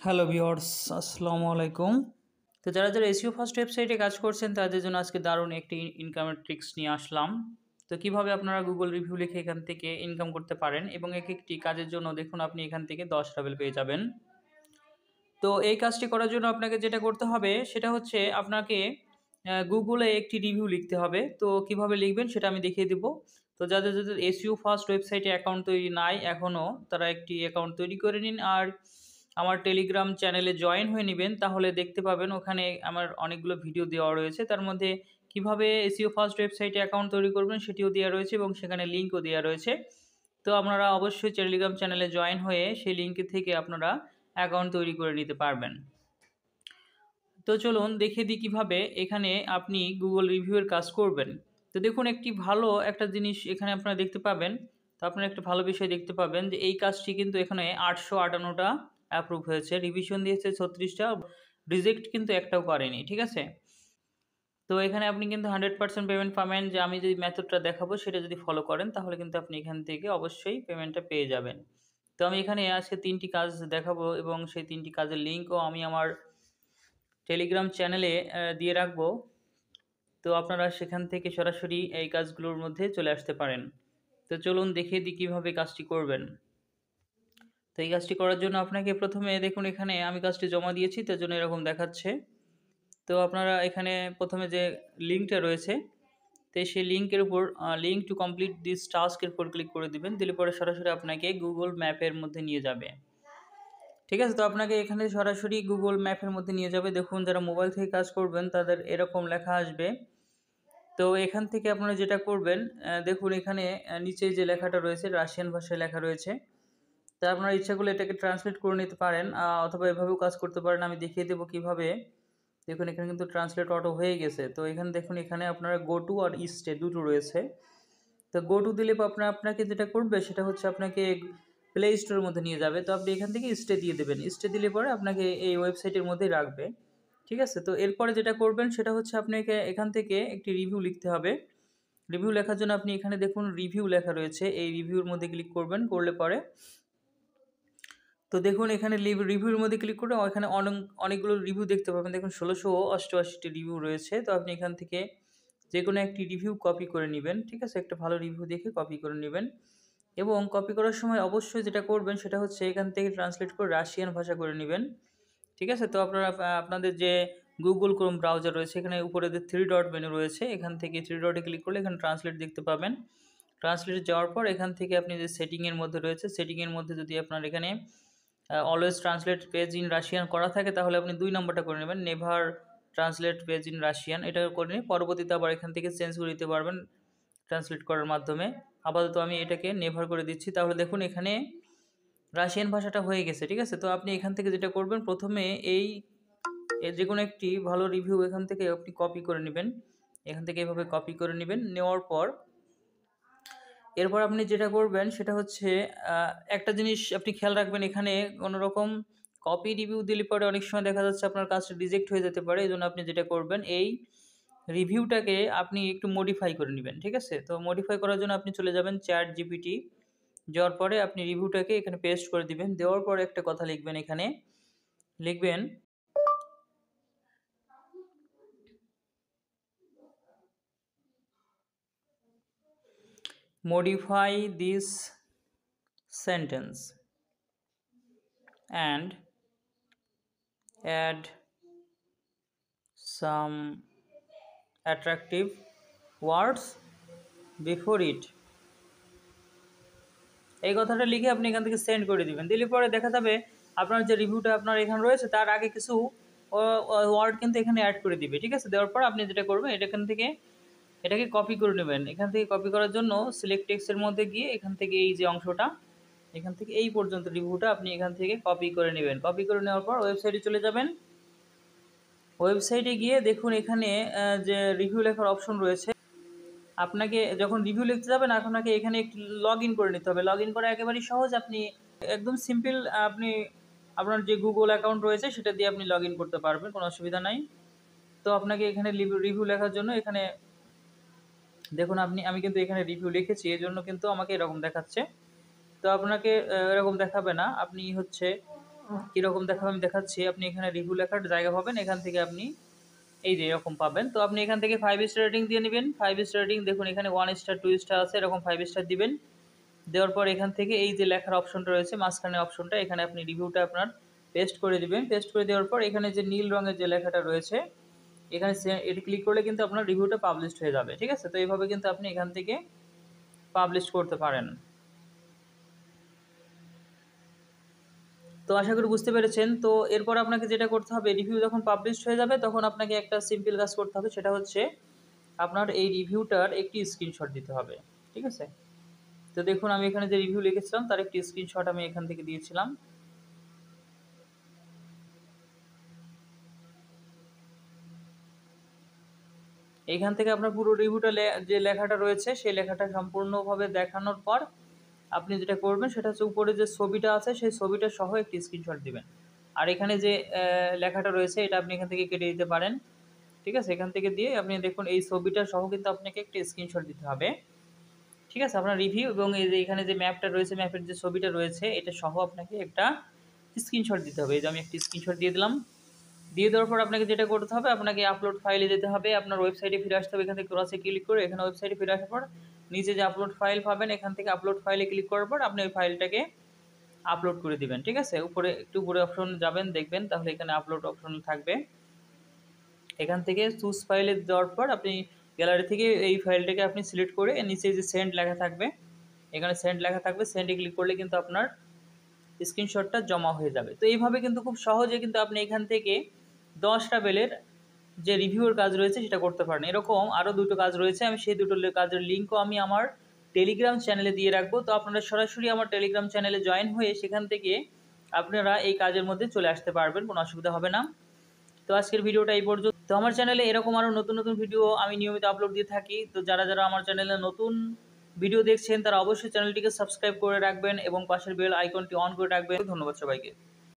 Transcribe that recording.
Hello viewers, আসসালামু আলাইকুম। তো যারা যারা এসইও ফার্স্ট ওয়েবসাইটে কাজ করছেন তাদের জন্য আজকে দারুণ একটি ইনকামের ট্রিক্স নিয়ে আসলাম। তো কিভাবে আপনারা গুগল রিভিউ লিখে এখান থেকে ইনকাম করতে পারেন এবং এক একটি কাজের জন্য দেখুন আপনি এখান থেকে 10 লেভেল পেয়ে যাবেন। তো এই কাজটি করার জন্য আপনাকে যেটা করতে হবে সেটা হচ্ছে আপনাকে গুগলে একটি রিভিউ লিখতে হবে। তো কিভাবে লিখবেন সেটা আমি দেখিয়ে দেব। তো যাদের এসইও ফার্স্ট ওয়েবসাইটে অ্যাকাউন্ট তৈরি নাই এখনও, তারা একটি অ্যাকাউন্ট তৈরি করে নিন আর আমার টেলিগ্রাম চ্যানেলে জয়েন হয়ে নেবেন। তাহলে দেখতে পাবেন ওখানে আমার অনেকগুলো ভিডিও দেওয়া রয়েছে, তার মধ্যে কিভাবে এসইও ফার্স্ট ওয়েবসাইটে অ্যাকাউন্ট তৈরি করবেন সেটিও দেওয়া রয়েছে এবং সেখানে লিঙ্কও দেওয়া রয়েছে। তো আপনারা অবশ্যই টেলিগ্রাম চ্যানেলে জয়েন হয়ে সেই লিঙ্ক থেকে আপনারা অ্যাকাউন্ট তৈরি করে নিতে পারবেন। তো চলুন দেখিয়ে দিই কীভাবে এখানে আপনি গুগল রিভিউয়ের কাজ করবেন। তো দেখুন একটি ভালো একটা জিনিস এখানে আপনারা দেখতে পাবেন। তো আপনারা একটা ভালো বিষয় দেখতে পাবেন যে এই কাজটি কিন্তু এখানে 858টা অ্যাপ্রুভ হয়েছে, রিভিশন দিয়েছে 36টা, রিজেক্ট কিন্তু একটাও করেনি, ঠিক আছে? তো এখানে আপনি কিন্তু 100% পেমেন্ট পাবেন। যে আমি যে মেথডটা দেখাবো সেটা যদি ফলো করেন তাহলে কিন্তু আপনি এখান থেকে অবশ্যই পেমেন্টটা পেয়ে যাবেন। তো আমি এখানে আজকে 3টি কাজ দেখাবো এবং সেই 3টি কাজের লিঙ্কও আমি আমার টেলিগ্রাম চ্যানেলে দিয়ে রাখবো। তো আপনারা সেখান থেকে সরাসরি এই কাজগুলোর মধ্যে চলে আসতে পারেন। তো চলুন দেখিয়ে দিই কীভাবে কাজটি করবেন। তো এই কাজটি করার জন্য আপনাকে প্রথমে দেখুন এখানে আমি কাজটি জমা দিয়েছি, তার জন্য এরকম দেখাচ্ছে। তো আপনারা এখানে প্রথমে যে লিঙ্কটা রয়েছে তো সেই লিঙ্কের উপর লিঙ্ক টু কমপ্লিট দিস টাস্কের উপর ক্লিক করে দিবেন। দিলে পরে সরাসরি আপনাকে গুগল ম্যাপের মধ্যে নিয়ে যাবে, ঠিক আছে? তো আপনাকে এখানে সরাসরি গুগল ম্যাপের মধ্যে নিয়ে যাবে। দেখুন যারা মোবাইল থেকে কাজ করবেন তাদের এরকম লেখা আসবে। তো এখান থেকে আপনারা যেটা করবেন দেখুন এখানে নিচে যে লেখাটা রয়েছে রাশিয়ান ভাষায় লেখা রয়েছে। তা আপনারা ইচ্ছা করলে এটাকে ট্রান্সলেট করে নিতে পারেন অথবা এভাবেও কাজ করতে পারেন। আমি দেখিয়ে দেবো কীভাবে। দেখুন এখানে কিন্তু ট্রান্সলেট অটো হয়ে গেছে। তো এখানে দেখুন এখানে আপনারা গো টু আর স্টে দুটো রয়েছে। তো গো টু দিলে আপনাকে যেটা করবে সেটা হচ্ছে আপনাকে প্লে স্টোরের মধ্যে নিয়ে যাবে। তো আপনি এখান থেকে স্টে দিয়ে দেবেন। স্টে দিলে পরে আপনাকে এই ওয়েবসাইটের মধ্যেই রাখবে, ঠিক আছে? তো এরপরে যেটা করবেন সেটা হচ্ছে আপনাকে এখান থেকে একটি রিভিউ লিখতে হবে। রিভিউ লেখার জন্য আপনি এখানে দেখুন রিভিউ লেখা রয়েছে, এই রিভিউর মধ্যে ক্লিক করবেন। করলে পরে তো দেখুন এখানে রিভিউর মধ্যে ক্লিক করে এখানে অনেকগুলো রিভিউ দেখতে পাবেন। দেখুন 1688টি রিভিউ রয়েছে। তো আপনি এখান থেকে যে কোনো একটি রিভিউ কপি করে নেবেন, ঠিক আছে? একটা ভালো রিভিউ দেখে কপি করে নেবেন এবং কপি করার সময় অবশ্যই যেটা করবেন সেটা হচ্ছে এখান থেকে ট্রান্সলেট করে রাশিয়ান ভাষা করে নেবেন, ঠিক আছে? তো আপনারা আপনাদের যে গুগল ক্রোম ব্রাউজার রয়েছে এখানে উপরে যে 3 ডট মেনু রয়েছে এখান থেকে 3 ডটে ক্লিক করলে এখানে ট্রান্সলেট দেখতে পাবেন। ট্রান্সলেটে যাওয়ার পর এখান থেকে আপনি যে সেটিংয়ের মধ্যে রয়েছে সেটিংয়ের মধ্যে যদি আপনার এখানে always translate page in Russian করা থাকে তাহলে আপনি 2 নম্বরটা করে নেবেন, never translate page in Russian, এটা করে নিয়ে পরবর্তীতে আবার এখান থেকে চেঞ্জ করে দিতে পারবেন ট্রান্সলেট করার মাধ্যমে। আপাতত আমি এটাকে নেভার করে দিচ্ছি। তাহলে দেখুন এখানে রাশিয়ান ভাষাটা হয়ে গেছে, ঠিক আছে? তো আপনি এখান থেকে যেটা করবেন প্রথমে এই যে কোনো একটি ভালো রিভিউ এখান থেকে আপনি কপি করে নেবেন। এখান থেকে এভাবে কপি করে নেবেন। নেওয়ার পর এরপর আপনি যেটা করবেন সেটা হচ্ছে একটা জিনিস আপনি খেয়াল রাখবেন, এখানে কোনো রকম কপি রিভিউ দিলে পরে অনেক সময় দেখা যাচ্ছে আপনার কাজটা রিজেক্ট হয়ে যেতে পারে। এজন্য আপনি যেটা করবেন এই রিভিউটাকে আপনি একটু মডিফাই করে নেবেন, ঠিক আছে? তো মডিফাই করার জন্য আপনি চলে যাবেন চ্যাট জিপিটি, যাওয়ার পরে আপনি রিভিউটাকে এখানে পেস্ট করে দিবেন। দেওয়ার পরে একটা কথা লিখবেন, এখানে লিখবেন modify this sentence and add some attractive words before it। এই কথাটা লিখে আপনি এখান থেকে সেন্ড করে দিবেন। দিলে পরে দেখা যাবে আপনার যে রিভিউটা আপনার এখানে রয়েছে তার আগে কিছু ওয়ার্ড কিন্তু এখানে অ্যাড করে দিবে, ঠিক আছে? দেওয়ার পর আপনি যেটা করবেন এখান থেকে এটাকে কপি করে নেবেন। এখান থেকে কপি করার জন্য সিলেক্ট টেক্সটের মধ্যে গিয়ে এখান থেকে এই যে অংশটা এখান থেকে এই পর্যন্ত রিভিউটা আপনি এখান থেকে কপি করে নেবেন। কপি করে নেওয়ার পর ওয়েবসাইটে চলে যাবেন। ওয়েবসাইটে গিয়ে দেখুন এখানে যে রিভিউ লেখার অপশন রয়েছে, আপনাকে যখন রিভিউ লিখতে যাবেন আপনাকে এখানে একটু লগ ইন করে নিতে হবে। লগ ইন করা একেবারেই সহজ, আপনি একদম সিম্পল, আপনি আপনার যে গুগল অ্যাকাউন্ট রয়েছে সেটা দিয়ে আপনি লগ ইন করতে পারবেন, কোনো অসুবিধা নাই। তো আপনাকে এখানে রিভিউ লেখার জন্য এখানে দেখুন আমি কিন্তু এখানে রিভিউ লিখেছি, এই জন্য কিন্তু আমাকে এরকম দেখাচ্ছে। তো আপনাকে এরকম দেখাবে না, আপনি হচ্ছে কীরকম দেখাবে আমি দেখাচ্ছি। আপনি এখানে রিভিউ লেখার জায়গা পাবেন, এখান থেকে আপনি এই যে এরকম পাবেন। তো আপনি এখান থেকে 5 স্টার রেটিং দিয়ে নেবেন। 5 স্টার রেটিং দেখুন এখানে 1 স্টার 2 স্টার আছে, এরকম 5 স্টার দিবেন। দেওয়ার পর এখান থেকে এই যে লেখার অপশনটা রয়েছে মাঝখানে অপশনটা, এখানে আপনি রিভিউটা আপনার পেস্ট করে দিবেন। পেস্ট করে দেওয়ার পর এখানে যে নীল রঙের যে লেখাটা রয়েছে এখানে এটি ক্লিক করলে কিন্তু আপনার রিভিউটা পাবলিশড হয়ে যাবে। ঠিক আছে, তো এইভাবে কিন্তু আপনি এখান থেকে পাবলিশ করতে পারেন। তো আশা করি বুঝতে পেরেছেন। তো এরপর আপনাকে যেটা করতে হবে, রিভিউ যখন পাবলিশড হয়ে যাবে তখন আপনাকে একটা সিম্পল কাজ করতে হবে, সেটা হচ্ছে আপনার এই রিভিউটার একটি স্ক্রিনশট দিতে হবে। ঠিক আছে, তো দেখুন আমি এখানে যে রিভিউ লিখেছিলাম তার একটি স্ক্রিনশট আমি এখান থেকে দিয়েছিলাম। এইখান থেকে আপনার পুরো রিভিউটা যে লেখাটা রয়েছে সেই লেখাটা সম্পূর্ণভাবে দেখানোর পর আপনি যেটা করবেন সেটা হচ্ছে উপরে যে ছবিটা আছে সেই ছবিটা সহ একটি স্ক্রিনশট দিবেন। আর এখানে যে লেখাটা রয়েছে এটা আপনি এখান থেকে কেটে দিতে পারেন। ঠিক আছে, এখান থেকে দিয়ে আপনি দেখুন এই ছবিটা সহ কিন্তু আপনাকে একটি স্ক্রিনশট দিতে হবে। ঠিক আছে, আপনার রিভিউ এবং এই যে এখানে যে ম্যাপটা রয়েছে ম্যাপের যে ছবিটা রয়েছে এটা সহ আপনাকে একটা স্ক্রিনশট দিতে হবে। এই যে আমি একটি স্ক্রিনশট দিয়ে দিলাম। দিয়ে দেওয়ার পর আপনাকে যেটা করতে হবে, আপনাকে আপলোড ফাইলে যেতে হবে, আপনার ওয়েবসাইটে ফিরে আসতে হবে। এখান থেকে ক্রসে ক্লিক করে এখানে ওয়েবসাইটে ফিরে আসার পর নিচে যে আপলোড ফাইল পাবেন এখান থেকে আপলোড ফাইলে ক্লিক করার পর আপনি ওই ফাইলটাকে আপলোড করে দিবেন। ঠিক আছে, উপরে একটু উপরে অপশন যাবেন দেখবেন, তাহলে এখানে আপলোড অপশন থাকবে। এখান থেকে চুজ ফাইলে দেওয়ার পর আপনি গ্যালারি থেকে এই ফাইলটাকে আপনি সিলেক্ট করে নিচে যে সেন্ড লেখা থাকবে এখানে সেন্ড লেখা থাকবে, সেন্ডে ক্লিক করলে কিন্তু আপনার স্ক্রিনশটটা জমা হয়ে যাবে। তো এইভাবে কিন্তু খুব সহজে কিন্তু আপনি এখান থেকে 10টা বেলের যে রিভিউর কাজ রয়েছে সেটা করতে পারেন। এরকম আরও দুটো কাজ রয়েছে, আমি সেই দুটো কাজের লিঙ্কও আমি আমার টেলিগ্রাম চ্যানেলে দিয়ে রাখবো। তো আপনারা সরাসরি আমার টেলিগ্রাম চ্যানেলে জয়েন হয়ে সেখান থেকে আপনারা এই কাজের মধ্যে চলে আসতে পারবেন, কোনো অসুবিধা হবে না। তো আজকের ভিডিওটা এই পর্যন্ত। তো আমার চ্যানেলে এরকম আরও নতুন নতুন ভিডিও আমি নিয়মিত আপলোড দিয়ে থাকি। তো যারা যারা আমার চ্যানেলে নতুন ভিডিও দেখছেন তারা অবশ্যই চ্যানেলটিকে সাবস্ক্রাইব করে রাখবেন এবং পাশের বেল আইকনটি অন করে রাখবেন। ধন্যবাদ সবাইকে।